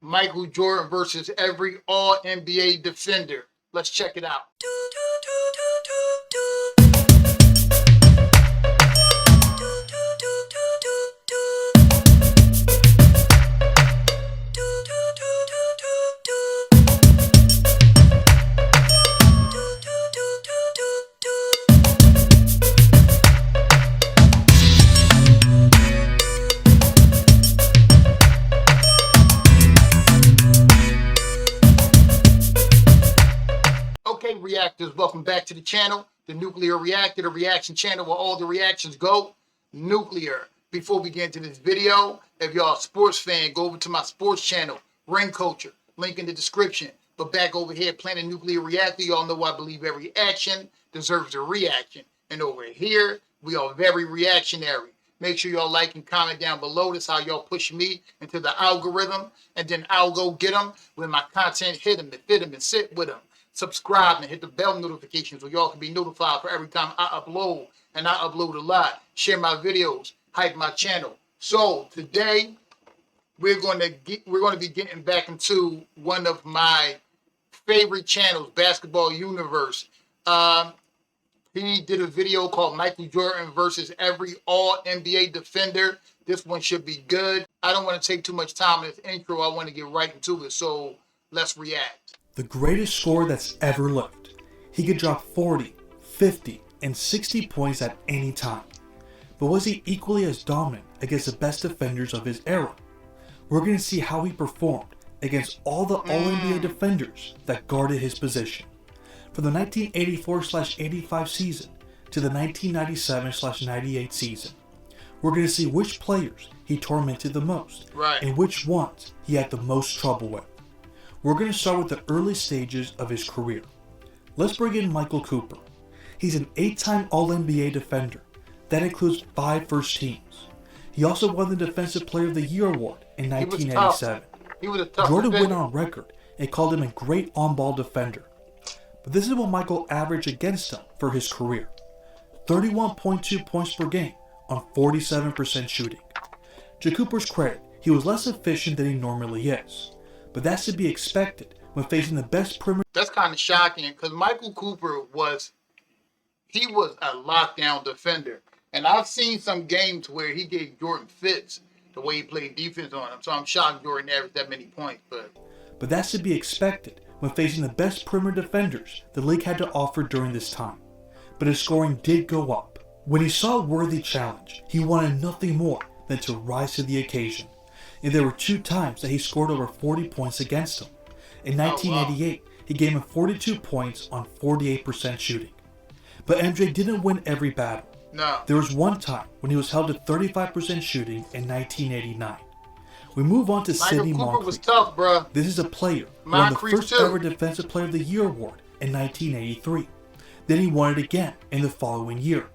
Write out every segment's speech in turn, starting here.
Michael Jordan versus every All-NBA defender. Let's check it out. Okay, reactors, welcome back to the channel, the Nuclear Reactor, the reaction channel where all the reactions go nuclear. Before we get into this video, if y'all a sports fan, go over to my sports channel, Ring Culture, link in the description. But back over here, Planet Nuclear Reactor, y'all know I believe every action deserves a reaction. And over here, we are very reactionary. Make sure y'all like and comment down below. That's how y'all push me into the algorithm. And then I'll go get them when my content hit them and fit them and sit with them. Subscribe and hit the bell notifications so y'all can be notified for every time I upload. And I upload a lot. Share my videos. Hype my channel. So today we're going to be getting back into one of my favorite channels, Basketball Universe. He did a video called Michael Jordan versus every All-NBA defender. This one should be good. I don't want to take too much time in this intro. I want to get right into it. So let's react. The greatest scorer that's ever lived. He could drop 40, 50, and 60 points at any time. But was he equally as dominant against the best defenders of his era? We're going to see how he performed against all the All-NBA defenders that guarded his position. From the 1984/85 season to the 1997/98 season. We're going to see which players he tormented the most, and which ones he had the most trouble with. We're going to start with the early stages of his career. Let's bring in Michael Cooper. He's an 8-time All-NBA defender. That includes 5 first teams. He also won the Defensive Player of the Year award in 1987. He was a tough Jordan defender. went on record and called him a great on-ball defender. But this is what Michael averaged against him for his career. 31.2 points per game on 47% shooting. To Cooper's credit, he was less efficient than he normally is. But that's to be expected when facing the best perimeter. That's kind of shocking because Michael Cooper was a lockdown defender. And I've seen some games where he gave Jordan fits the way he played defense on him. So I'm shocked Jordan averaged that many points. But that's to be expected when facing the best perimeter defenders the league had to offer during this time. But his scoring did go up. When he saw a worthy challenge, he wanted nothing more than to rise to the occasion. And there were 2 times that he scored over 40 points against him. In 1988, he gave him 42 points on 48% shooting. But MJ didn't win every battle. No. There was one time when he was held to 35% shooting in 1989. We move on to Sidney Cooper Moncrief. was tough, bro. This is a player who won the Moncrief first too. ever Defensive Player of the Year award in 1983. Then he won it again in the following year.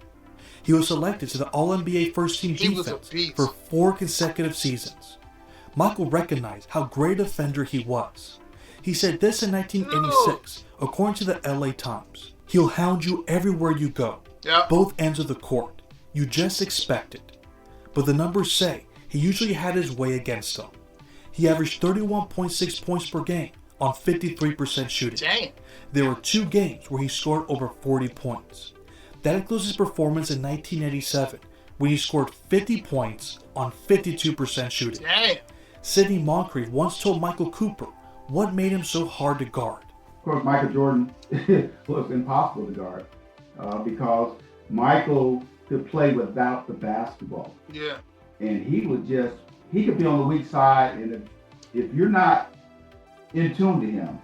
He was selected to the All-NBA First Team defense for 4 consecutive seasons. Michael recognized how great a defender he was. He said this in 1986, according to the LA Times. He'll hound you everywhere you go, both ends of the court. You just expect it. But the numbers say he usually had his way against them. He averaged 31.6 points per game on 53% shooting. Dang. There were 2 games where he scored over 40 points. That includes his performance in 1987, when he scored 50 points on 52% shooting. Dang. Sidney Moncrief once told Michael Cooper what made him so hard to guard. Of course, Michael Jordan was impossible to guard because Michael could play without the basketball. Yeah. And he could be on the weak side, and if you're not in tune to him,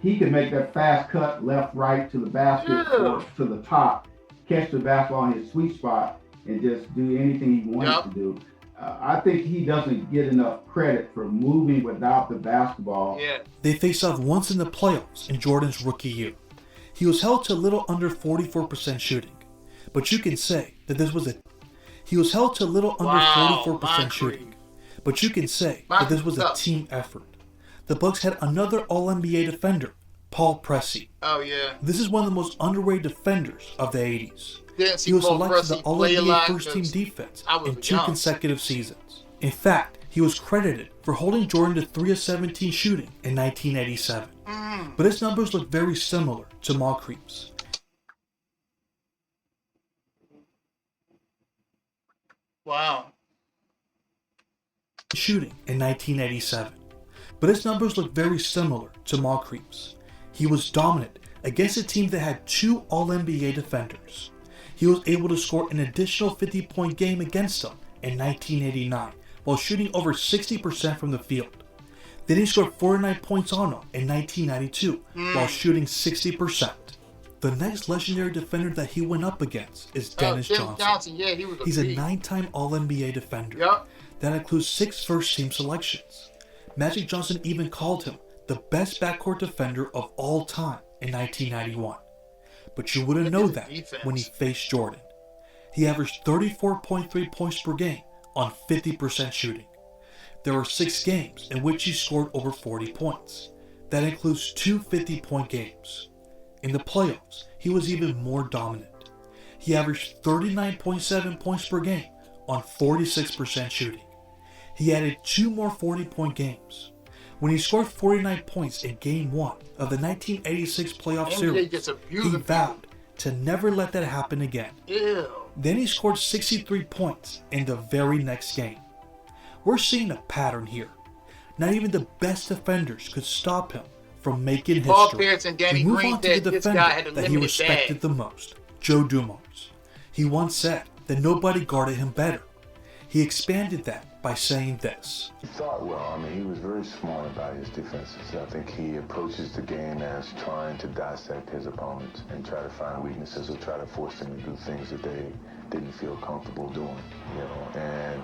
he could make that fast cut left, right to the basket or to the top, catch the basketball in his sweet spot, and just do anything he wanted to do. I think he doesn't get enough credit for moving without the basketball. Yeah. They faced off once in the playoffs in Jordan's rookie year. He was held to a little under 44% shooting, but you can say that this was a team effort. The Bucks had another All-NBA defender, Paul Pressey. Oh, yeah. This is one of the most underrated defenders of the 80s. Didn't see He was Paul selected to Pressey the play a All-NBA lot first team 'cause defense I was in 2 young. consecutive seasons. In fact, He was credited for holding Jordan to 3 of 17 shooting in 1987, but his numbers look very similar to Moncrief's. Wow. Shooting in 1987, but his numbers look very similar to Moncrief's. He was dominant against a team that had 2 All-NBA defenders. He was able to score an additional 50-point game against them in 1989 while shooting over 60% from the field. Then he scored 49 points on them in 1992 while shooting 60%. The next legendary defender that he went up against is Dennis Johnson. Yeah, He's a 9-time All-NBA defender. Yep. That includes 6 first-team selections. Magic Johnson even called him the best backcourt defender of all time in 1991. But you wouldn't know that when he faced Jordan. He averaged 34.3 points per game on 50% shooting. There were 6 games in which he scored over 40 points. That includes 2 50-point games. In the playoffs, he was even more dominant. He averaged 39.7 points per game on 46% shooting. He added 2 more 40-point games. When he scored 49 points in Game 1 of the 1986 playoff series, he vowed to never let that happen again. Ew. Then he scored 63 points in the very next game. We're seeing a pattern here. Not even the best defenders could stop him from making Paul history. Pierce and Danny We move Green on to the this guy had defender a that he limited respected bag. the most, Joe Dumars. He once said that nobody guarded him better. He expanded that by saying this. He thought well. I mean, he was very smart about his defenses. I think he approaches the game as trying to dissect his opponents and try to find weaknesses or try to force them to do things that they didn't feel comfortable doing, you know. And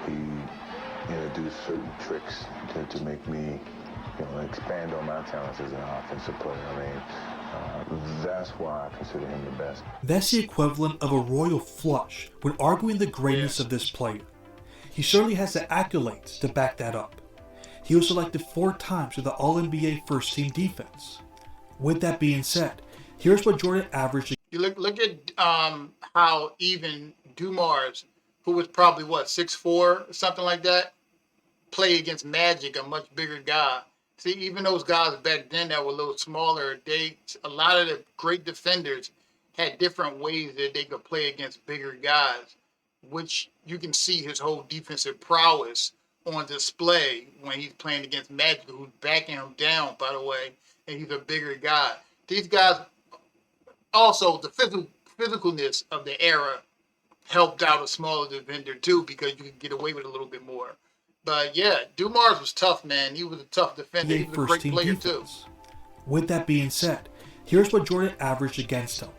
he introduced certain tricks to make me, you know, expand on my talents as an offensive player. I mean, that's why I consider him the best. That's the equivalent of a royal flush when arguing the greatness of this player. He certainly has the accolades to back that up. He was selected 4 times to the All-NBA first-team defense. With that being said, here's what Jordan averaged. You look at how even Dumars, who was probably 6'4" or something like that, played against Magic, a much bigger guy. See, even those guys back then that were a little smaller, a lot of the great defenders had different ways that they could play against bigger guys, which you can see his whole defensive prowess on display when he's playing against Magic, who's backing him down, by the way, and he's a bigger guy. These guys, also the physicalness of the era helped out a smaller defender too, because you could get away with a little bit more. But yeah, Dumars was tough, man. He was a tough defender. He was a great player too. With that being said, here's what Jordan averaged against him.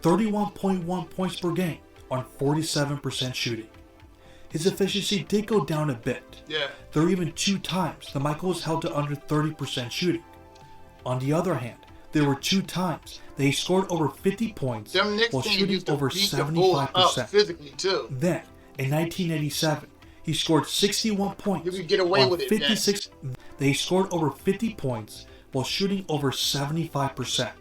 31.1 points per game on 47% shooting. His efficiency did go down a bit. Yeah. There were even 2 times that Michael was held to under 30% shooting. On the other hand, there were 2 times that he scored over 50 points while shooting over 75%. Physically too. Then, in 1987, he scored 61 points. You could get away on with it. 56. That he scored over 50 points while shooting over 75%.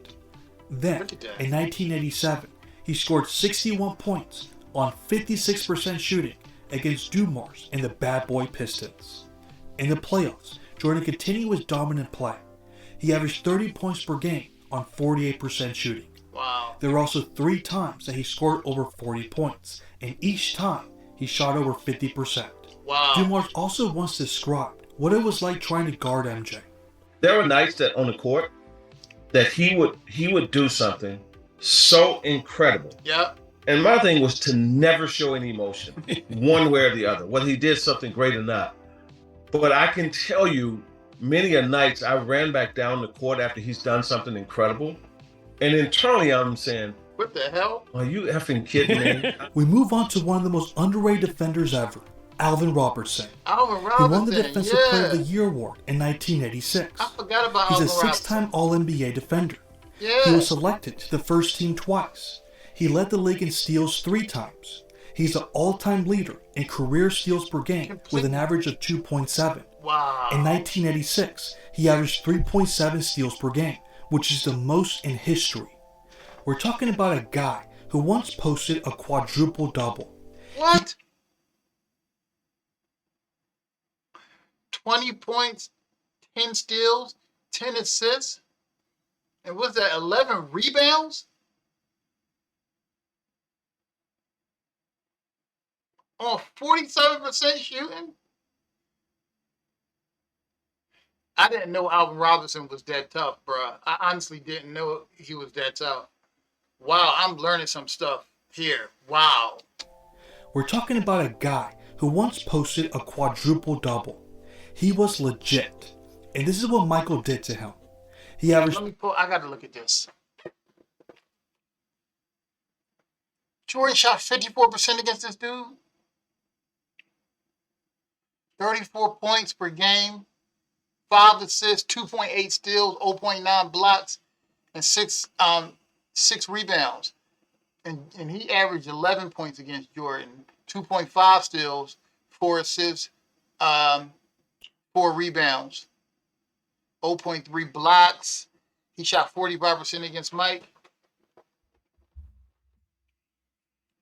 Then, in 1987, he scored 61 points on 56% shooting against Dumars and the Bad Boy Pistons. In the playoffs, Jordan continued his dominant play. He averaged 30 points per game on 48% shooting. Wow. There were also 3 times that he scored over 40 points, and each time he shot over 50%. Wow. Dumars also once described what it was like trying to guard MJ. There were nights that on the court that he would do something so incredible. Yep. And my thing was to never show any emotion, one way or the other, whether he did something great or not. But I can tell you, many a nights I ran back down the court after he's done something incredible, and internally I'm saying, what the hell? are you effing kidding me? We move on to one of the most underrated defenders ever, Alvin Robertson. Alvin He won the Robertson, Defensive Player of the Year award in 1986. I forgot about He's Alvin a 6-time All-NBA defender. Yeah. He was selected to the first team twice. He led the league in steals 3 times. He's the all-time leader in career steals per game with an average of 2.7. Wow. In 1986, he averaged 3.7 steals per game, which is the most in history. We're talking about a guy who once posted a quadruple-double. What? 20 points, 10 steals, 10 assists, and what's that, 11 rebounds? On 47% shooting? I didn't know Alvin Robertson was that tough, bro. I honestly didn't know he was that tough. Wow, I'm learning some stuff here. Wow. We're talking about a guy who once posted a quadruple-double. He was legit. And this is what Michael did to him. He averaged... I gotta look at this. Jordan shot 54% against this dude. 34 points per game. 5 assists, 2.8 steals, 0.9 blocks, and 6 rebounds. And he averaged 11 points against Jordan, 2.5 steals, 4 assists, 4 rebounds, 0.3 blocks. He shot 45% against Mike.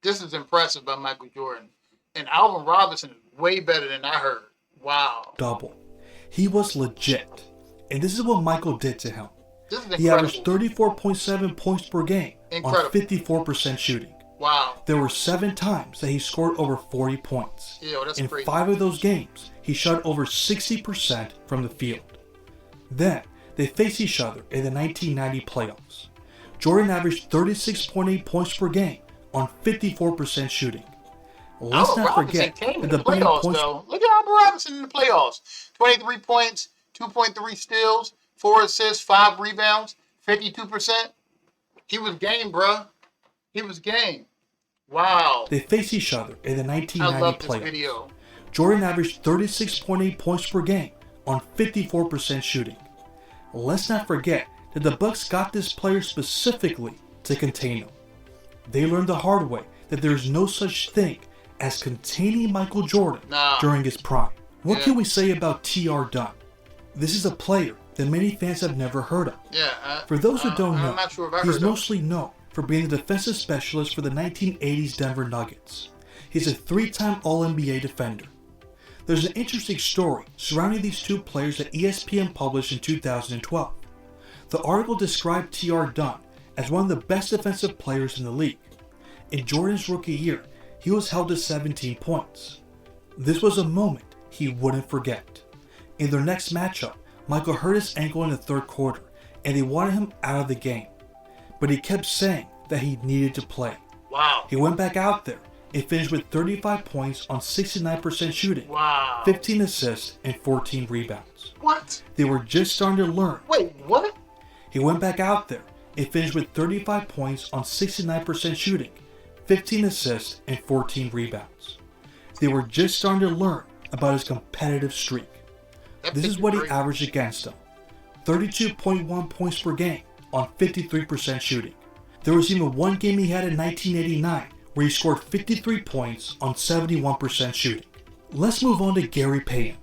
This is impressive by Michael Jordan. And Alvin Robertson is way better than I heard. Wow. Double. He was legit. And this is what Michael did to him. This is incredible. He averaged 34.7 points per game Incredible. on 54% shooting. Wow. There were 7 times that he scored over 40 points. Yeah, well, that's In crazy. 5 of those games, he shot over 60% from the field. Then, they faced each other in the 1990 playoffs. Jordan averaged 36.8 points per game on 54% shooting. Let's Alvin not Robinson forget came in that the the playoffs, points... though. Look at Alvin Robinson in the playoffs. 23 points, 2.3 steals, 4 assists, 5 rebounds, 52%. He was game, bro. He was game. Wow. They faced each other in the I 1990 love this playoffs. video. Jordan averaged 36.8 points per game on 54% shooting. Let's not forget that the Bucks got this player specifically to contain him. They learned the hard way that there is no such thing as containing Michael Jordan during his prime. What can we say about T.R. Dunn? This is a player that many fans have never heard of. For those who don't know, not sure if I he's heard of mostly known for being the defensive specialist for the 1980s Denver Nuggets. He's a 3-time All-NBA defender. There's an interesting story surrounding these two players that ESPN published in 2012. The article described T.R. Dunn as one of the best defensive players in the league. In Jordan's rookie year, he was held to 17 points. This was a moment he wouldn't forget. In their next matchup, Michael hurt his ankle in the 3rd quarter, and they wanted him out of the game. But he kept saying that he needed to play. Wow. He went back out there and finished with 35 points on 69% shooting, Wow. 15 assists, and 14 rebounds. What? They were just starting to learn. Wait, what? He went back out there and finished with 35 points on 69% shooting, 15 assists, and 14 rebounds. They were just starting to learn about his competitive streak. This is what he averaged against them: 32.1 points per game on 53% shooting. There was even one game he had in 1989 where he scored 53 points on 71% shooting. Let's move on to Gary Payton.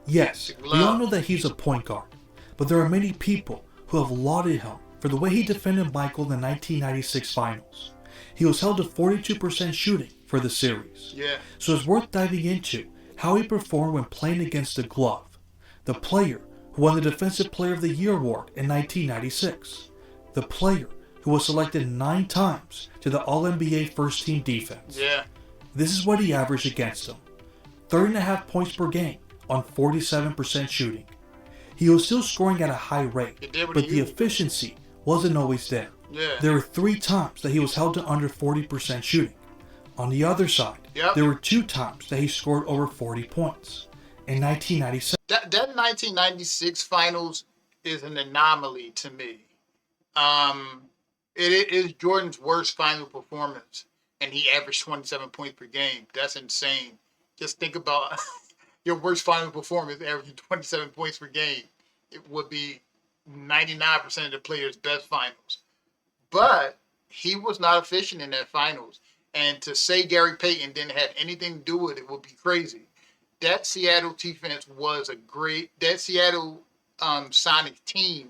Yes, we all know that he's a point guard, but there are many people who have lauded him for the way he defended Michael in the 1996 finals. He was held to 42% shooting for the series. So it's worth diving into how he performed when playing against the Glove, the player who won the Defensive Player of the Year award in 1996, the player who was selected 9 times to the All-NBA First Team defense. This is what he averaged against them: 30.5 points per game on 47% shooting. He was still scoring at a high rate, but the efficiency wasn't always there. There were 3 times that he was held to under 40% shooting. On the other side, there were 2 times that he scored over 40 points. In 1997, That 1996 finals is an anomaly to me. It is Jordan's worst final performance, and he averaged 27 points per game. That's insane. Just think about your worst final performance averaging 27 points per game. It would be 99% of the players' best finals. But he was not efficient in that finals. And to say Gary Payton didn't have anything to do with it would be crazy. That Seattle defense was that Seattle Sonics team,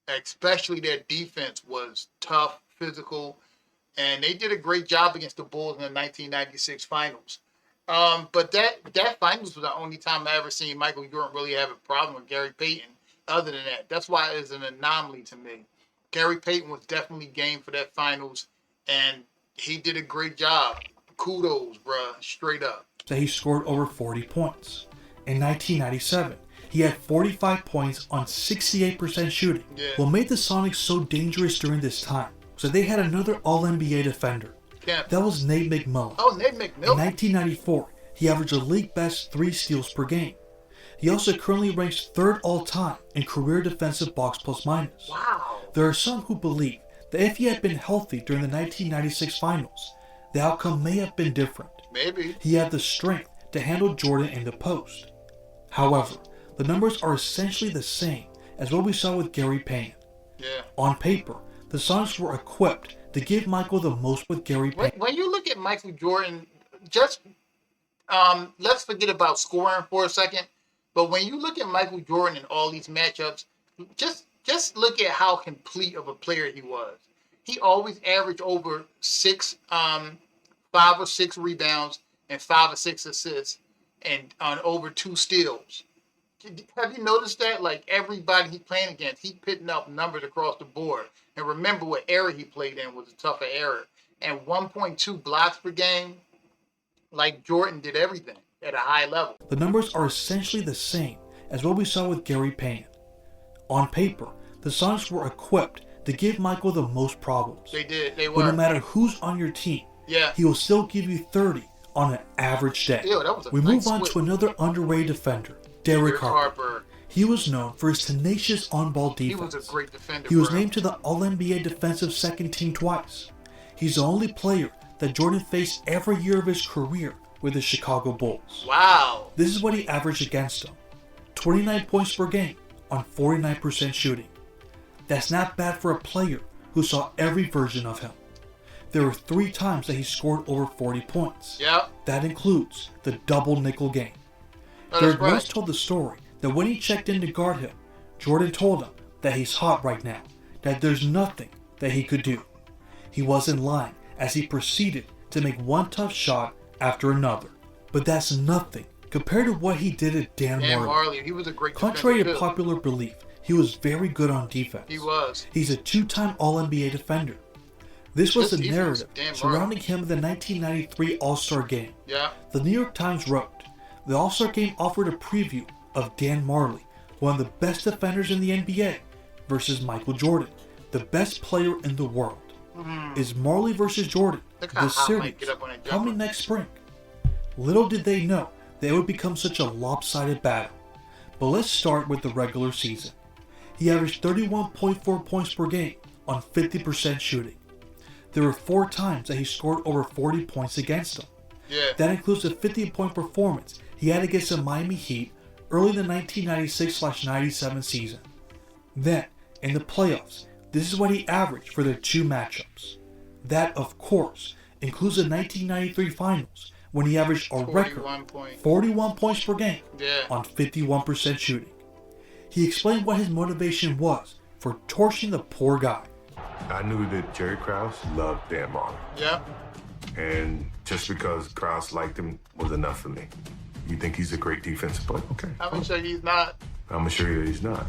especially their defense, was tough, physical, and they did a great job against the Bulls in the 1996 finals. But that finals was the only time I ever seen Michael Jordan really have a problem with Gary Payton. Other than that, that's why it's an anomaly to me. Gary Payton was definitely game for that finals, and he did a great job. Kudos, bruh, straight up. That he scored over 40 points. In 1997, he had 45 points on 68% shooting. Yeah. What made the Sonics so dangerous during this time was that they had another All-NBA defender. That was Nate McMillan. Oh, Nate McMillan. In 1994, he averaged a league best 3 steals per game. He also currently ranks 3rd all-time in career defensive box plus minus. Wow. There are some who believe that if he had been healthy during the 1996 finals, the outcome may have been different. Maybe. He had the strength to handle Jordan in the post. However, the numbers are essentially the same as what we saw with Gary Payton. Yeah. On paper, the Sonics were equipped to give Michael the most with Gary Payton. When you look at Michael Jordan, just let's forget about scoring for a second. But when you look at Michael Jordan in all these matchups, just look at how complete of a player he was. He always averaged over 5 or 6 rebounds and 5 or 6 assists, and on over 2 steals. Have you noticed that? Like everybody he's playing against, he putting up numbers across the board. And remember what era he played in was a tougher era. And 1.2 blocks per game, like Jordan did everything at a high level. The numbers are essentially the same as what we saw with Gary Payton. On paper, the Sonics were equipped to give Michael the most problems. They did. They were. But no matter who's on your team, yeah, he will still give you 30 on an average day. Ew, that was a we nice move on split. to another underrated defender, Derek Harper. He was known for his tenacious on-ball defense. He was a great defender. He was bro. named to the All-NBA defensive second team twice. He's the only player that Jordan faced every year of his career with the Chicago Bulls. Wow. This is what he averaged against them. 29 points per game on 49% shooting. That's not bad for a player who saw every version of him. There were 3 times that he scored over 40 points. Yep. That includes the double nickel game. That's Derek right. once told the story that when he checked in to guard him, Jordan told him that he's hot right now, that there's nothing that he could do. He wasn't lying as he proceeded to make one tough shot after another. But that's nothing compared to what he did at Dan Majerle. He was a great Contrary defender to too. popular belief, he was very good on defense. He was. He's a 2-time All-NBA defender. This was His the defense narrative was damn surrounding him in the 1993 All-Star Game. Yeah. The New York Times wrote, the All-Star Game offered a preview of Dan Majerle, one of the best defenders in the NBA, versus Michael Jordan, the best player in the world. Is Majerle versus Jordan Look how the hot series Mike get up on that coming jumper. next spring? Little did they know that it would become such a lopsided battle. But let's start with the regular season. He averaged 31.4 points per game on 50% shooting. There were 4 times that he scored over 40 points against them. Yeah. That includes a 50-point performance he had against the Miami Heat early in the 1996-97 season. Then, in the playoffs, this is what he averaged for their 2 matchups. That, of course, includes the 1993 finals, when he averaged a record 41 points per game on 51% shooting. He explained what his motivation was for torching the poor guy. I knew that Jerry Krause loved Dan Majerle. Yeah. And just because Krause liked him was enough for me. You think he's a great defensive player? Okay. I'm gonna show you he's not. I'm gonna show you that he's not.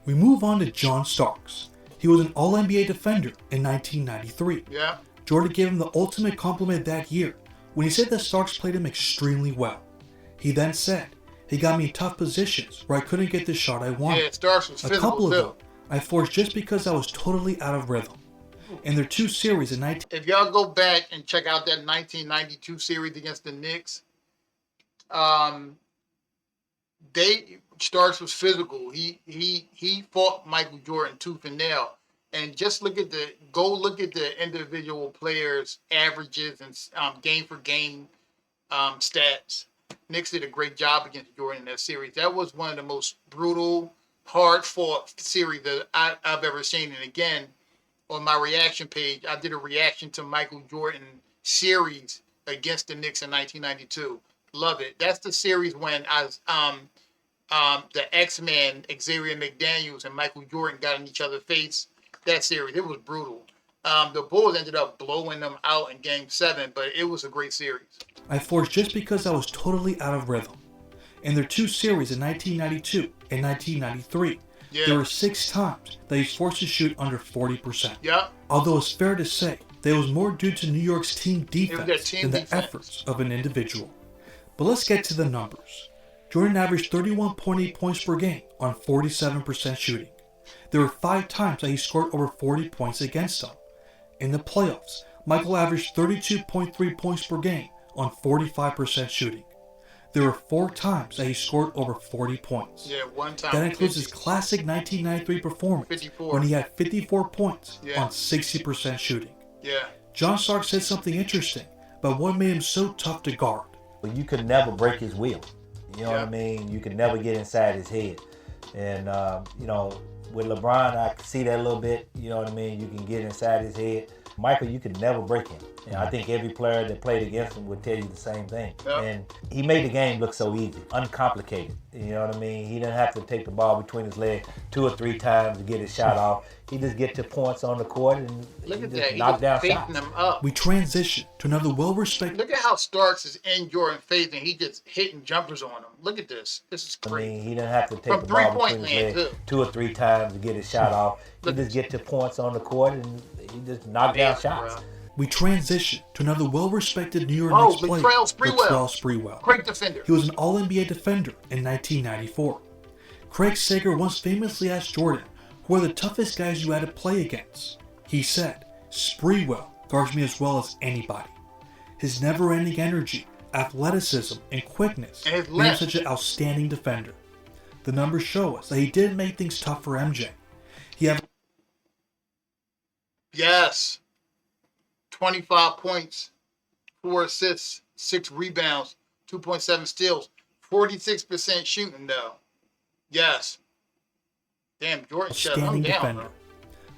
We move on to John Starks. He was an All-NBA defender in 1993. Yeah. Jordan gave him the ultimate compliment that year when he said that Starks played him extremely well. He then said, he got me in tough positions where I couldn't get the shot I wanted. Yeah, Starks was A physical couple of too. them I forced just because I was totally out of rhythm. In their 2 series in 19... If y'all go back and check out that 1992 series against the Knicks, Starks was physical. He fought Michael Jordan tooth and nail. And just look at the individual players' averages and game for game stats. Knicks did a great job against Jordan in that series. That was one of the most brutal, hard-fought series that I've ever seen. And again, on my reaction page, I did a reaction to Michael Jordan series against the Knicks in 1992. Love it. That's the series when the X-Men, Xavier McDaniels and Michael Jordan got in each other's face. That series, it was brutal. The Bulls ended up blowing them out in Game 7, but it was a great series. I flourished just because I was totally out of rhythm. In their two series in 1992 and 1993, there were 6 times that he's forced to shoot under 40%. Yep. Although it's fair to say that it was more due to New York's team defense team than the defense. efforts of an individual. But let's get to the numbers. Jordan averaged 31.8 points per game on 47% shooting. There were 5 times that he scored over 40 points against them. In the playoffs, Michael averaged 32.3 points per game on 45% shooting. There were 4 times that he scored over 40 points. Yeah, one time. That includes his classic 1993 performance 54. when he had 54 points Yeah. on 60% shooting. Yeah. John Stark said something interesting about what made him so tough to guard. You could never break his will. You know Yeah. what I mean? You could never get inside his head. And, with LeBron, I can see that a little bit. You know what I mean? You can get inside his head. Michael, you could never break him. And I think every player that played against him would tell you the same thing. Yep. And he made the game look so easy, uncomplicated. You know what I mean? He didn't have to take the ball between his legs 2 or 3 times to get his shot off. He just get to points on the court and Look he at just that. He knock was down faithing shots. them up. We transition to another well-respected Look at how Starks is in Jordan Faith and he just hitting jumpers on him. Look at this. This is I great. mean, he didn't have to take From the ball three-point between his land, legs too. 2 or 3 times to get his shot off. He Look- just get to points on the court and he just knock down Damn, shots. bro. We transition to another well-respected New York Oh, Knicks player, Latrell Sprewell. Latrell Sprewell. Great defender. He was an All-NBA defender in 1994. Craig Sager once famously asked Jordan, who are the toughest guys you had to play against? He said, Sprewell guards me as well as anybody. His never-ending energy, athleticism, and quickness And his made him length. such an outstanding defender. The numbers show us that he did make things tough for MJ. He had Yes. 25 points, 4 assists, 6 rebounds, 2.7 steals, 46% shooting though. Yes. Damn, Jordan shut him outstanding down. defender. Bro.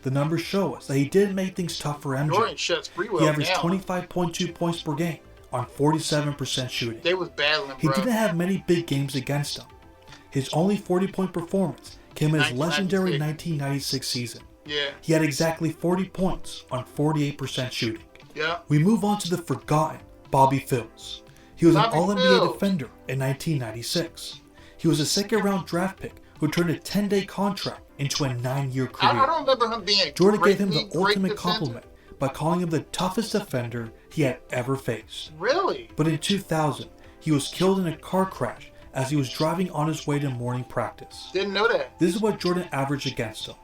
The numbers show us that he did make things tough for MJ. Jordan shuts Sprewell He averaged down. 25.2 points per game on 47% shooting. They was battling, He bro. didn't have many big games against him. His only 40-point performance came in his legendary 1996 season. Yeah, He had exactly 40 points on 48% shooting. yeah. We move on to the forgotten Bobby Phills. He was an Bobby All-NBA Phills. defender in 1996. He was a second-round draft pick who turned a 10-day contract into a 9-year career. I don't remember him being a Jordan great gave him the league, great ultimate defender. compliment by calling him the toughest defender he had ever faced. Really? But in 2000, he was killed in a car crash as he was driving on his way to morning practice. Didn't know that. This is what Jordan averaged against him.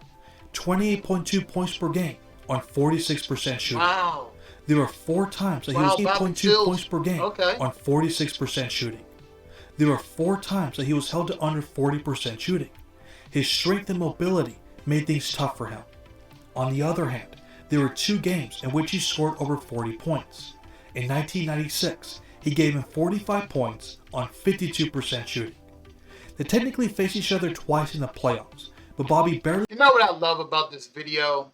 28.2 points per game on 46% shooting. Wow. There were 4 times that he Wow, was Bobby 8.2 Phills. points per game Okay. on 46% shooting. There were 4 times that he was held to under 40% shooting. His strength and mobility made things tough for him. On the other hand, there were 2 games in which he scored over 40 points. In 1996, he gave him 45 points on 52% shooting. They technically faced each other twice in the playoffs, but Bobby barely You know what I love about this video?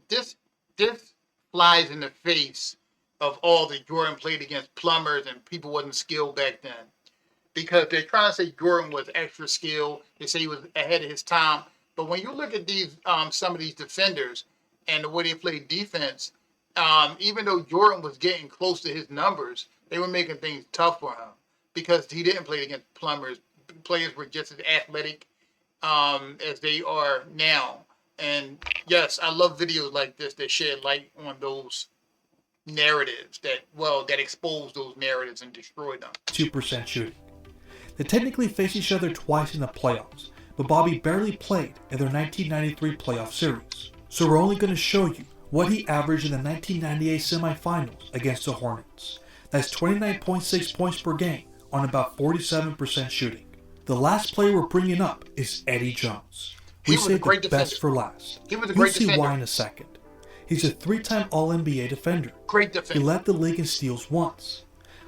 This flies in the face of all that Jordan played against plumbers and people wasn't skilled back then. Because they're trying to say Jordan was extra skilled. They say he was ahead of his time. But when you look at these, some of these defenders and the way they played defense, even though Jordan was getting close to his numbers, they were making things tough for him because he didn't play against plumbers. Players were just as athletic as they are now. And yes, I love videos like this that shed light on those narratives that expose those narratives and destroy them. 2% shooting. They technically faced each other twice in the playoffs, but Bobby barely played in their 1993 playoff series. So we're only going to show you what he averaged in the 1998 semifinals against the Hornets. That's 29.6 points per game on about 47% shooting. The last player we're bringing up is Eddie Jones. He We was a saved great the best defender. for last. He was a You'll great see defender. why in a second. He's a 3-time All-NBA defender. Great He defense. led the league in steals once.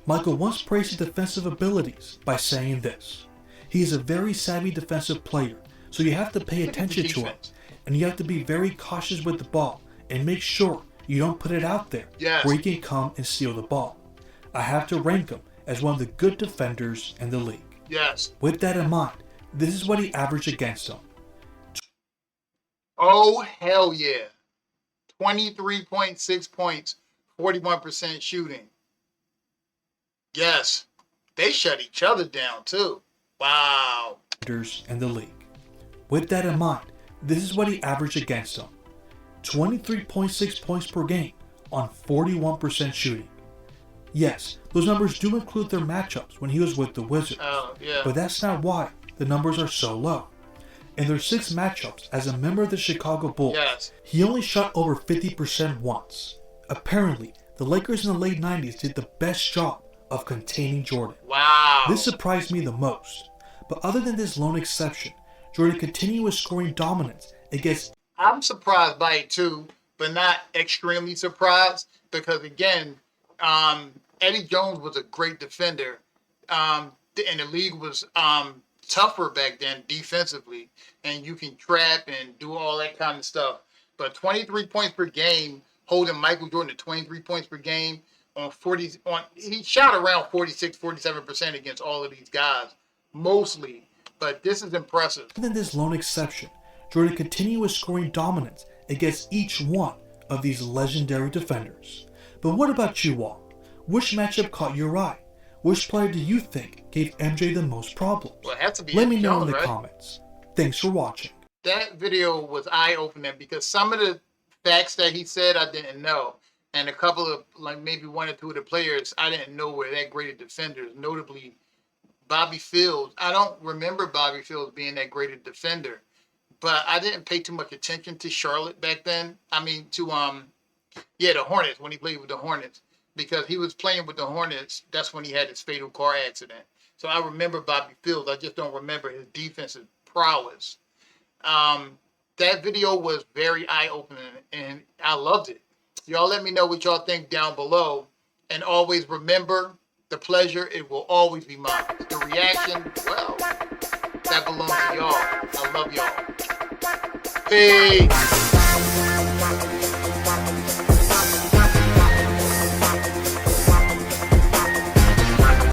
Michael once praised his defensive abilities by saying this: he is a very savvy defensive player, so you have to pay Look at the attention to him, defense. and you have to be very cautious with the ball and make sure you don't put it out there Yes. where he can come and steal the ball. I have to rank him as one of the good defenders in the league. Yes. With that in mind, this is what he averaged against him. Oh, hell yeah. 23.6 points, 41% shooting. Yes, they shut each other down too. Wow. in the league. With that in mind, this is what he averaged against them. 23.6 points per game on 41% shooting. Yes, those numbers do include their matchups when he was with the Wizards, Oh, yeah. but that's not why the numbers are so low. In their 6 matchups as a member of the Chicago Bulls, Yes. he only shot over 50% once. Apparently, the Lakers in the late 90s did the best job of containing Jordan. Wow. This surprised me the most. But other than this lone exception, Jordan continued with scoring dominance against. I'm surprised by it too, but not extremely surprised because again, Eddie Jones was a great defender, and the league was tougher back then defensively, and you can trap and do all that kind of stuff. But 23 points per game, holding Michael Jordan to 23 points per game on 40. He shot around 46, 47% against all of these guys, mostly. But this is impressive. Other than this lone exception, Jordan continued with scoring dominance against each one of these legendary defenders. But what about you all? Which matchup caught your eye? Which player do you think gave MJ the most problems? Well, it has to be Let Eddie me know Jones, in the right? comments. Thanks for watching. That video was eye-opening because some of the facts that he said I didn't know. And a couple of, like maybe one or two of the players, I didn't know were that great of defenders, notably Bobby Fields. I don't remember Bobby Fields being that great a defender, but I didn't pay too much attention to Charlotte back then. I mean, to the Hornets, when he played with the Hornets, because he was playing with the Hornets. That's when he had his fatal car accident. So I remember Bobby Fields. I just don't remember his defensive prowess. That video was very eye-opening, and I loved it. Y'all let me know what y'all think down below. And always remember, the pleasure, it will always be mine. The reaction, well, that belongs to y'all. I love y'all. Peace.